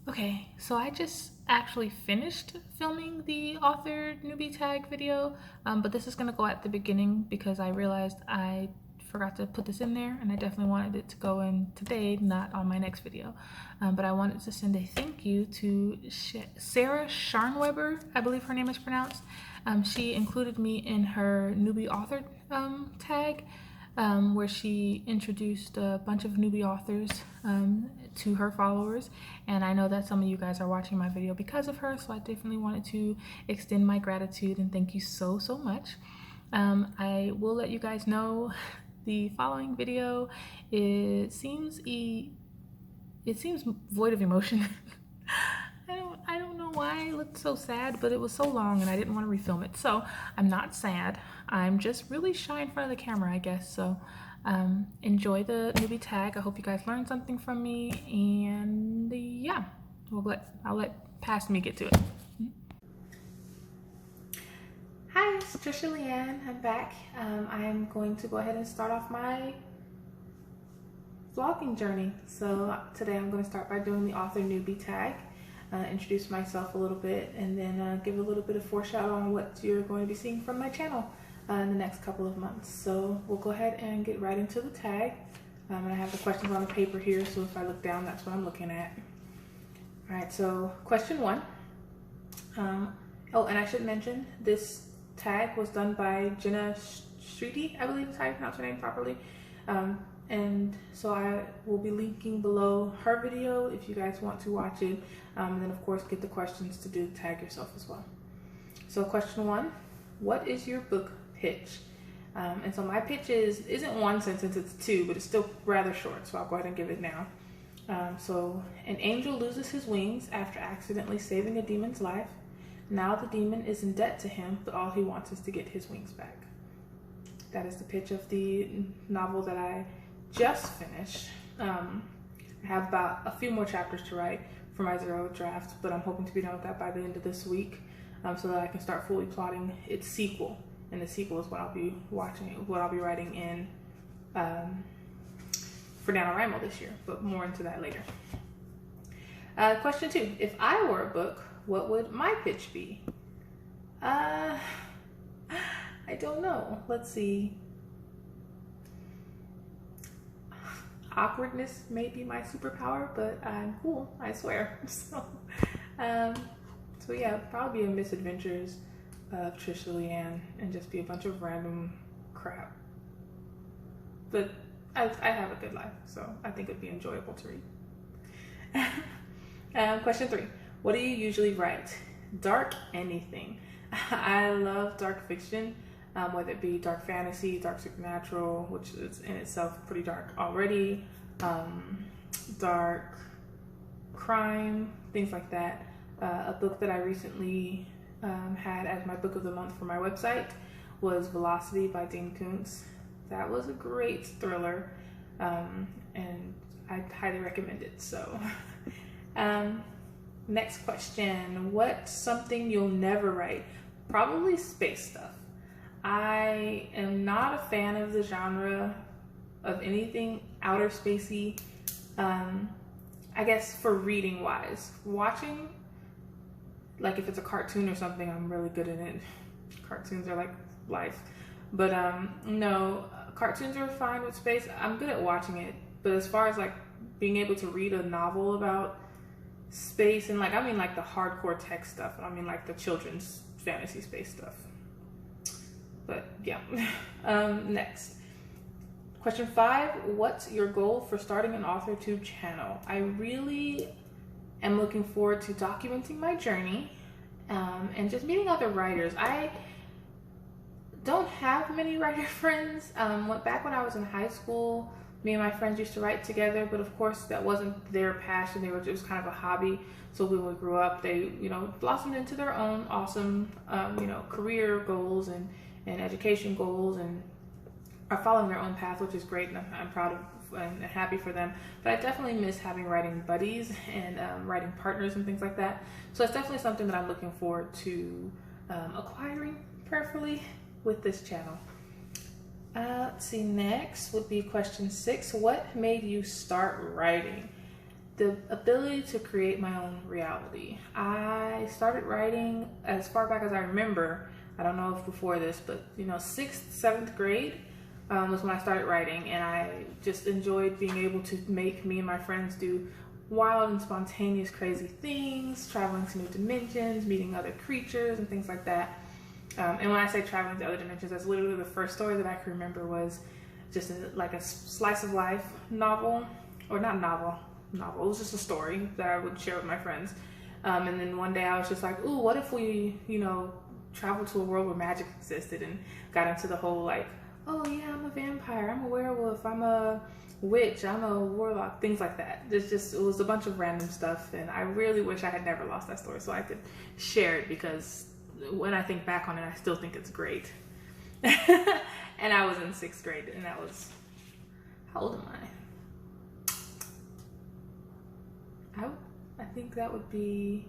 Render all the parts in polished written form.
Okay, so I just actually finished filming the Author Newbie Tag video, but this is going to go at the beginning because I realized I forgot to put this in there, and I definitely wanted it to go in today, not on my next video. But I wanted to send a thank you to Sarah Scharnweber, I believe her name is pronounced. She included me in her newbie author tag, where she introduced a bunch of newbie authors to her followers, and I know that some of you guys are watching my video because of her, so I definitely wanted to extend my gratitude and thank you so much. I will let you guys know the following video, it seems void of emotion. I don't know why it looked so sad, but it was so long and I didn't want to refilm it. So I'm not sad. I'm just really shy in front of the camera, I guess. So enjoy the newbie tag. I hope you guys learned something from me, and yeah, I'll let past me get to it. Hi, it's Trisha Leanne. I'm back. I'm going to go ahead and start off my vlogging journey. So today I'm going to start by doing the author newbie tag, introduce myself a little bit, and then give a little bit of foreshadow on what you're going to be seeing from my channel in the next couple of months. So we'll go ahead and get right into the tag. And I have the questions on the paper here, so if I look down, that's what I'm looking at. All right, so question 1. Oh, and I should mention, this tag was done by Jenna Streety, I believe is how you pronounce her name properly. And so I will be linking below her video if you guys want to watch it. And then of course get the questions to do the tag yourself as well. So question 1, what is your book pitch? And so my pitch isn't one sentence, it's 2, but it's still rather short, so I'll go ahead and give it now. So an angel loses his wings after accidentally saving a demon's life. Now the demon is in debt to him, but all he wants is to get his wings back. That is the pitch of the novel that I just finished. I have about a few more chapters to write for my 0 draft, but I'm hoping to be done with that by the end of this week, so that I can start fully plotting its sequel. And the sequel is what I'll be writing in for NaNoWriMo this year, but more into that later. Question 2, if I were a book, what would my pitch be? I don't know. Let's see. Awkwardness may be my superpower, but I'm cool, I swear. So yeah, probably a misadventures of Trisha Leanne and just be a bunch of random crap. But I have a good life, so I think it'd be enjoyable to read. Question 3, what do you usually write? Dark anything. I love dark fiction. Whether it be dark fantasy, dark supernatural, which is in itself pretty dark already, dark crime, things like that. A book that I recently had as my book of the month for my website was Velocity by Dean Koontz. That was a great thriller, and I highly recommend it. So, next question, what's something you'll never write? Probably space stuff. I am not a fan of the genre of anything outer spacey. I guess for reading wise, watching, like if it's a cartoon or something, I'm really good at it. Cartoons are like life. But no, cartoons are fine with space. I'm good at watching it. But as far as like being able to read a novel about space, and like, I mean like the hardcore tech stuff, I mean like the children's fantasy space stuff. But yeah. Next. Question 5, what's your goal for starting an Authortube channel? I really am looking forward to documenting my journey and just meeting other writers. I don't have many writer friends. Back when I was in high school, me and my friends used to write together, but of course that wasn't their passion. It was kind of a hobby. So when we grew up, they, blossomed into their own awesome, career goals and education goals, and are following their own path, which is great, and I'm proud of and happy for them. But I definitely miss having writing buddies and writing partners and things like that. So it's definitely something that I'm looking forward to acquiring prayerfully with this channel. Let's see, next would be question 6. What made you start writing? the ability to create my own reality. I started writing as far back as I remember. I don't know if before this, but you know, 6th, 7th grade was when I started writing, and I just enjoyed being able to make me and my friends do wild and spontaneous crazy things, traveling to new dimensions, meeting other creatures and things like that. And when I say traveling to other dimensions, that's literally the first story that I can remember was just like a slice of life novel, or not novel, it was just a story that I would share with my friends. And then one day I was just like, ooh, what if we, you know, traveled to a world where magic existed, and got into the whole like, oh yeah, I'm a vampire, I'm a werewolf, I'm a witch, I'm a warlock, things like that. It was a bunch of random stuff, and I really wish I had never lost that story so I could share it, because when I think back on it, I still think it's great. And I was in 6th grade, and that was, how old am I? I think that would be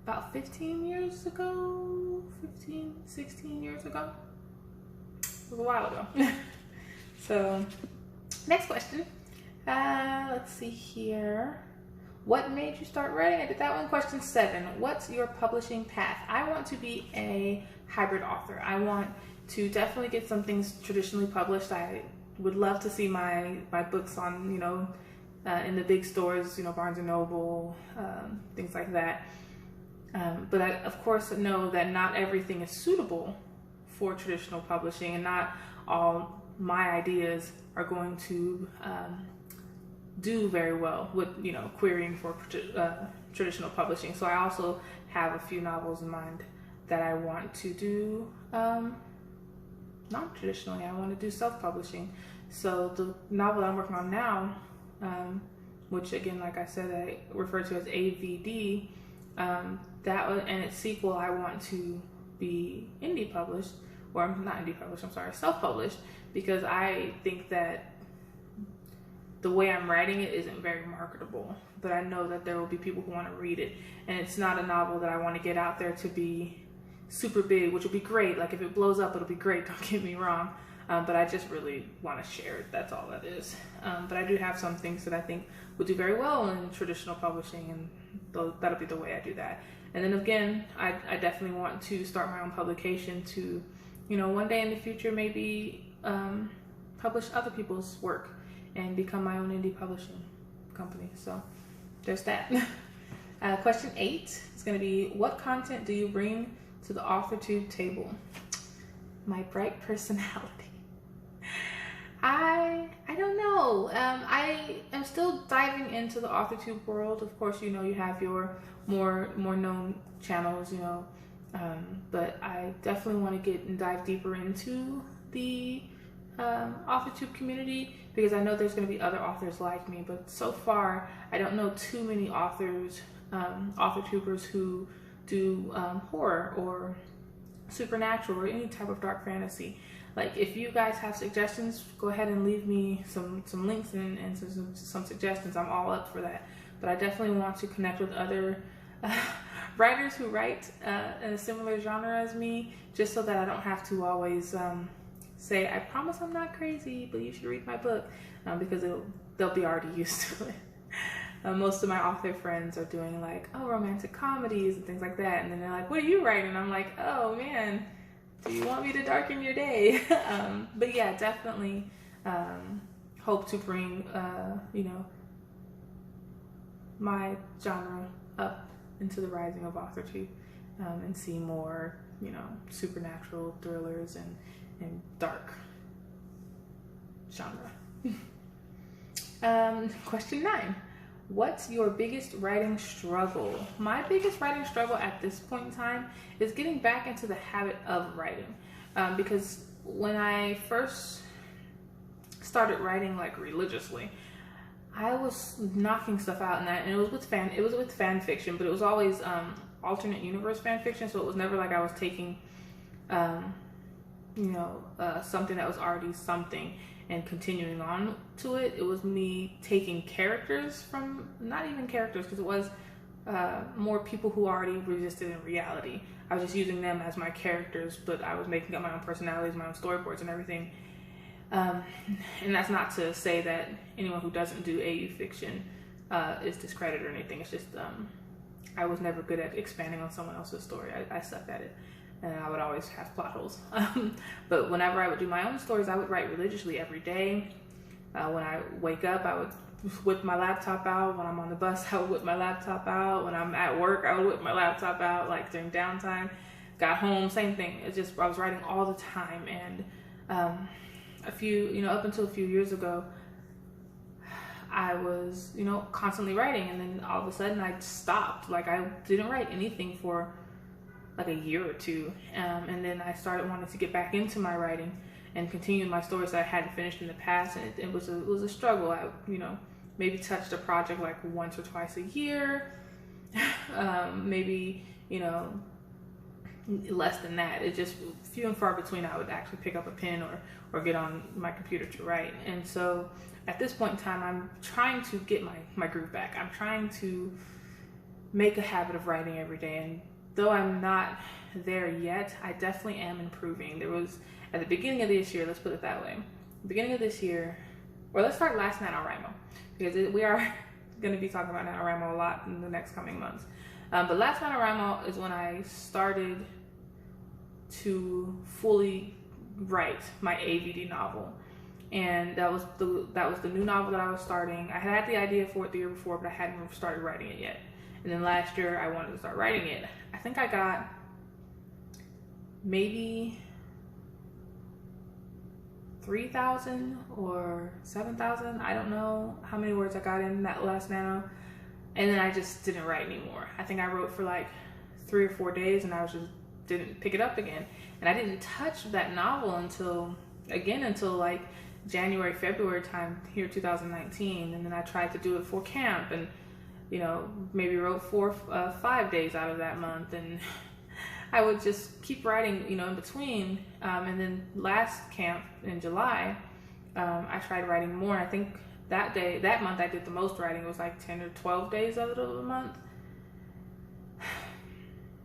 about 15 years ago, 15, 16 years ago. It was a while ago. So, next question. Let's see here. What made you start writing? I did that one. Question 7. What's your publishing path? I want to be a hybrid author. I want to definitely get some things traditionally published. I would love to see my books on, you know, in the big stores, you know, Barnes & Noble, things like that. But I, of course, know that not everything is suitable for traditional publishing, and not all my ideas are going to do very well with, you know, querying for traditional publishing. So I also have a few novels in mind that I want to do non-traditionally. I want to do self-publishing. So the novel I'm working on now, which again, like I said, I refer to as AVD, that one and its sequel, I want to be indie published, or not indie published, I'm sorry, self-published, because I think that the way I'm writing it isn't very marketable, but I know that there will be people who want to read it, and it's not a novel that I want to get out there to be super big, which will be great. Like if it blows up, it'll be great, don't get me wrong, but I just really want to share it, that's all that is. But I do have some things that I think would do very well in traditional publishing, and that'll be the way I do that. And then again, I definitely want to start my own publication to, you know, one day in the future maybe publish other people's work and become my own indie publishing company. So there's that. Question 8 is going to be, what content do you bring to the Authortube table? My bright personality. I don't know. I am still diving into the Authortube world. Of course, you know, you have your more known channels, you know, but I definitely want to get and dive deeper into the Authortube community, because I know there's going to be other authors like me, but so far I don't know too many authors, Authortubers who do horror or supernatural or any type of dark fantasy. Like, if you guys have suggestions, go ahead and leave me some links and some suggestions. I'm all up for that. But I definitely want to connect with other writers who write in a similar genre as me, just so that I don't have to always say, I promise I'm not crazy, but you should read my book, because they'll be already used to it. Most of my author friends are doing like, oh, romantic comedies and things like that, and then they're like, what are you writing? And I'm like, oh man, do you want me to darken your day? But yeah, definitely hope to bring you know, my genre up into the rising of Authortube, and see more, you know, supernatural thrillers and dark genre. Question 9. What's your biggest writing struggle? My biggest writing struggle at this point in time is getting back into the habit of writing, because when I first started writing like religiously, I was knocking stuff out, and it was with fan fiction, but it was always alternate universe fan fiction, so it was never like I was taking you know, something that was already something and continuing on to it. It was me taking characters from, not even characters, because it was more people who already existed in reality. I was just using them as my characters, but I was making up my own personalities, my own storyboards and everything. And that's not to say that anyone who doesn't do AU fiction is discredit or anything. It's just I was never good at expanding on someone else's story. I sucked at it, and I would always have plot holes. But whenever I would do my own stories, I would write religiously every day. When I wake up, I would whip my laptop out. When I'm on the bus, I would whip my laptop out. When I'm at work, I would whip my laptop out, like during downtime. Got home, same thing. It's just, I was writing all the time. And up until a few years ago, I was, constantly writing, and then all of a sudden I stopped. Like, I didn't write anything for like a year or two. And then I started wanting to get back into my writing and continue my stories that I hadn't finished in the past. And it was a struggle. I, maybe touched a project like once or twice a year. Maybe, less than that. It just few and far between I would actually pick up a pen or get on my computer to write. And so at this point in time, I'm trying to get my groove back. I'm trying to make a habit of writing every day. And though I'm not there yet, I definitely am improving. There was, at the beginning of this year, let's put it that way, beginning of this year, or let's start last NaNoWriMo, because we are going to be talking about NaNoWriMo a lot in the next coming months. But last NaNoWriMo is when I started to fully write my AVD novel. And that was the new novel that I was starting. I had the idea for it the year before, but I hadn't started writing it yet. And then last year I wanted to start writing it. I think I got maybe 3,000 or 7,000. I don't know how many words I got in that last Nano. And then I just didn't write anymore. I think I wrote for like 3 or 4 days, and I didn't pick it up again. And I didn't touch that novel until like January, February time here, 2019. And then I tried to do it for camp, and maybe wrote 4 or 5 days out of that month, and I would just keep writing, in between. And then last camp in July, I tried writing more. I think that month I did the most writing. It was like 10 or 12 days of the month.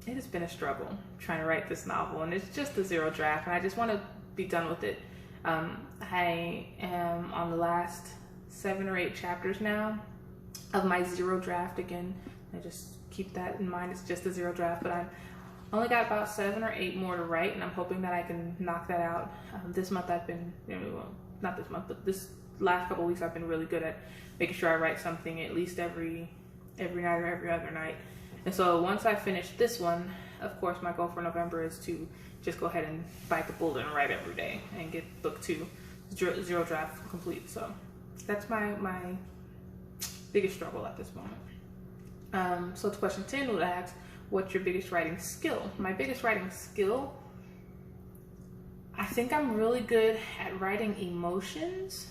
It has been a struggle trying to write this novel, and it's just a 0 draft, and I just want to be done with it. I am on the last 7 or 8 chapters now of my 0 draft. Again, I just keep that in mind. It's just a 0 draft, but I've only got about 7 or 8 more to write, and I'm hoping that I can knock that out. This month I've been, not this month, but this last couple weeks I've been really good at making sure I write something at least every night or every other night. And so once I finish this one, of course, my goal for November is to just go ahead and bite the bullet and write every day and get book 2, 0 draft complete. So that's my biggest struggle at this moment. So to question 10 would ask, what's your biggest writing skill? My biggest writing skill, I think I'm really good at writing emotions.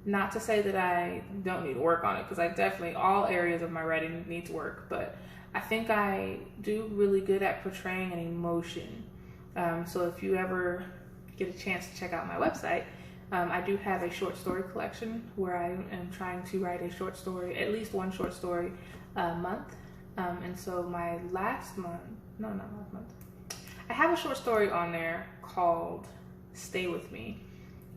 Not to say that I don't need to work on it, because I definitely, all areas of my writing needs work, but I think I do really good at portraying an emotion. So if you ever get a chance to check out my website, I do have a short story collection where I am trying to write a short story, at least 1 short story a month. And so my last month, not last month, I have a short story on there called Stay With Me.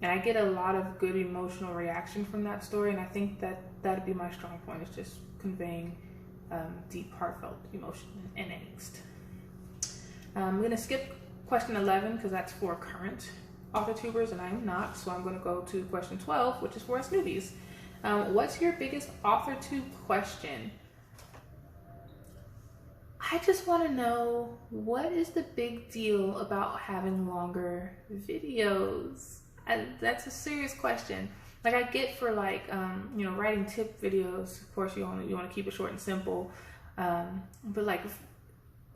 And I get a lot of good emotional reaction from that story, and I think that that'd be my strong point, is just conveying deep, heartfelt emotion and angst. I'm going to skip question 11 because that's for current AuthorTubers, and I'm not, so I'm going to go to question 12, which is for us newbies. What's your biggest AuthorTube question? I just want to know, what is the big deal about having longer videos? That's a serious question. Like, I get for like, writing tip videos, of course you want to keep it short and simple. But like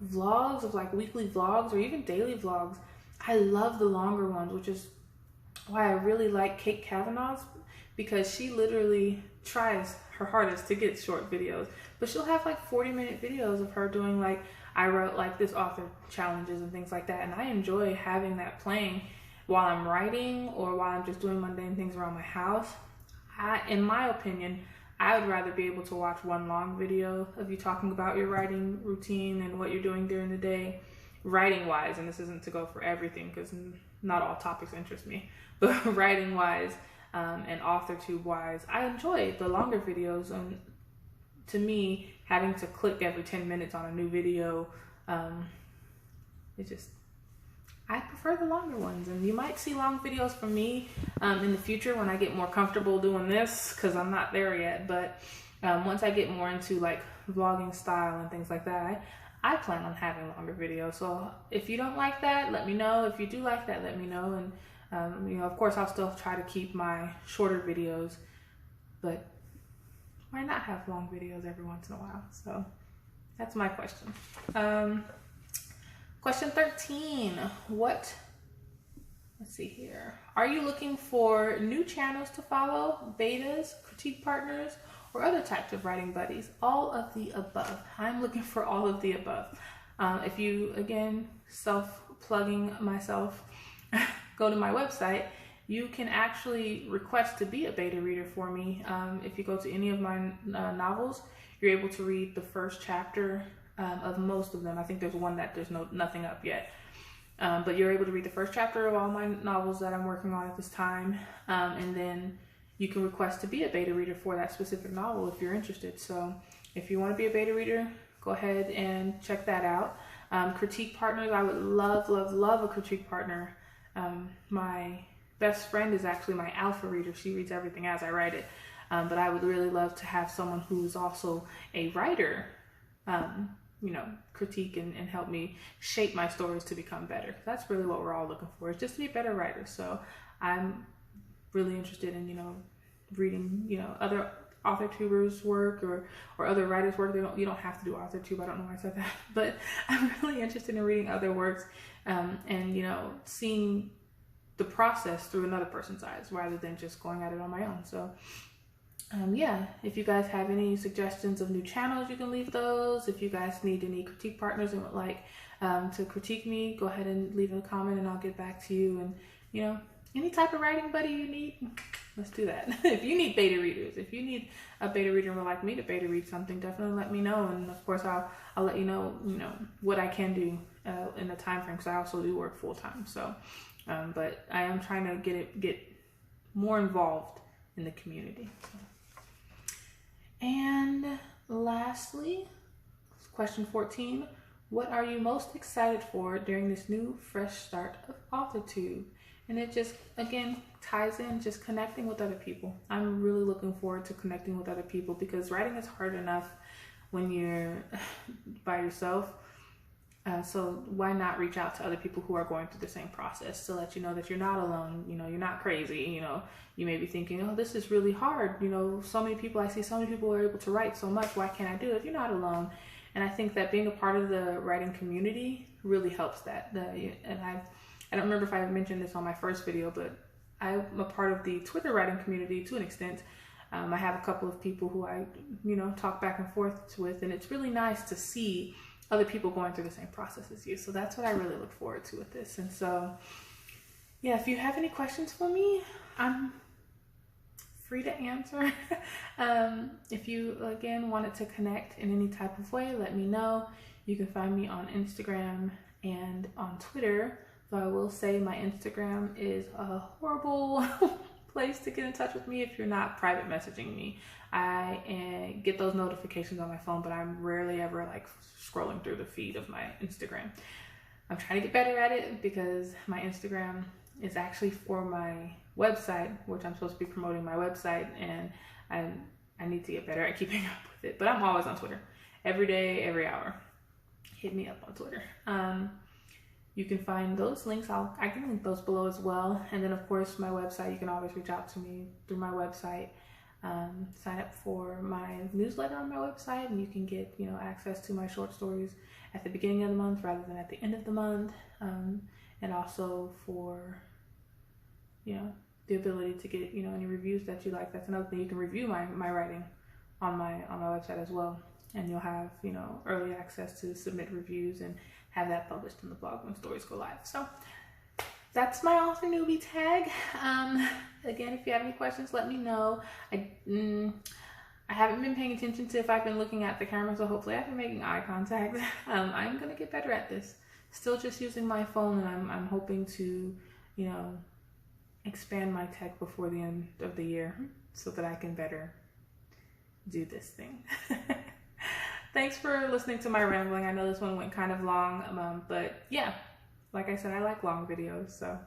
vlogs, of like weekly vlogs or even daily vlogs, I love the longer ones, which is why I really like Kate Kavanaugh's, because she literally tries her hardest to get short videos, but she'll have like 40-minute videos of her doing like, I wrote like this author challenges and things like that. And I enjoy having that playing while I'm writing or while I'm just doing mundane things around my house. In my opinion, I would rather be able to watch one long video of you talking about your writing routine and what you're doing during the day, writing wise. And this isn't to go for everything, because not all topics interest me, but writing wise, And Authortube wise, I enjoy the longer videos. And to me, having to click every 10 minutes on a new video, I prefer the longer ones. And you might see long videos from me in the future when I get more comfortable doing this, because I'm not there yet. But once I get more into like vlogging style and things like that, I plan on having longer videos. So if you don't like that, let me know. If you do like that, let me know. And you know, of course, I'll still try to keep my shorter videos, but why not have long videos every once in a while? So that's my question. Question 13, let's see here. Are you looking for new channels to follow, betas, critique partners, or other types of writing buddies? All of the above. I'm looking for all of the above. If you, again, self-plugging myself, go to my website, you can actually request to be a beta reader for me. If you go to any of my novels, you're able to read the first chapter of most of them. I think there's one that there's nothing up yet. But you're able to read the first chapter of all my novels that I'm working on at this time. And then you can request to be a beta reader for that specific novel if you're interested. So if you want to be a beta reader, go ahead and check that out. Critique partners, I would love, love, love a critique partner. My best friend is actually my alpha reader. She reads everything as I write it. But I would really love to have someone who's also a writer, you know, critique and help me shape my stories to become better. That's really what we're all looking for, is just to be a better writer. So I'm really interested in, you know, reading, you know, other AuthorTubers' work or other writers' work. You don't have to do AuthorTube. I don't know why I said that, but I'm really interested in reading other works and, you know, seeing the process through another person's eyes rather than just going at it on my own. So yeah, if you guys have any suggestions of new channels, you can leave those. If you guys need any critique partners and would like to critique me, go ahead and leave a comment and I'll get back to you. And, you know, any type of writing buddy you need, let's do that. If you need beta readers, if you need a beta reader and would like me to beta read something, definitely let me know. And of course, I'll let you know, what I can do in the time frame, because I also do work full time. So, but I am trying to get more involved in the community. So. And lastly, question 14, what are you most excited for during this new fresh start of Authortube? And it just, again, ties in just connecting with other people. I'm really looking forward to connecting with other people, because writing is hard enough when you're by yourself. So why not reach out to other people who are going through the same process to let you know that you're not alone, you're not crazy, you may be thinking, oh, this is really hard. So many people, I see so many people are able to write so much. Why can't I do it? You're not alone. And I think that being a part of the writing community really helps that. And I don't remember if I mentioned this on my first video, but I'm a part of the Twitter writing community to an extent. I have a couple of people who I, talk back and forth with, and it's really nice to see other people going through the same process as you. So that's what I really look forward to with this. And so, yeah, if you have any questions for me, I'm free to answer. If you, again, wanted to connect in any type of way, let me know. You can find me on Instagram and on Twitter. Though I will say my Instagram is a horrible place to get in touch with me if you're not private messaging me. I get those notifications on my phone, but I'm rarely ever like scrolling through the feed of my Instagram. I'm trying to get better at it, because my Instagram is actually for my website, which I'm supposed to be promoting my website, and I need to get better at keeping up with it. But I'm always on Twitter, every day, every hour. Hit me up on Twitter. You can find those links. I can link those below as well. And then of course my website, you can always reach out to me through my website. Sign up for my newsletter on my website, and you can get, access to my short stories at the beginning of the month rather than at the end of the month. And also for, the ability to get, any reviews that you like. That's another thing. You can review my writing on my website as well. And you'll have, early access to submit reviews and have that published in the blog when stories go live. So that's my Author Newbie Tag. Again, if you have any questions, let me know. I haven't been paying attention to if I've been looking at the camera, so hopefully I've been making eye contact. I'm gonna get better at this. Still just using my phone, and I'm hoping to, expand my tech before the end of the year so that I can better do this thing. Thanks for listening to my rambling. I know this one went kind of long, but yeah, like I said, I like long videos, so.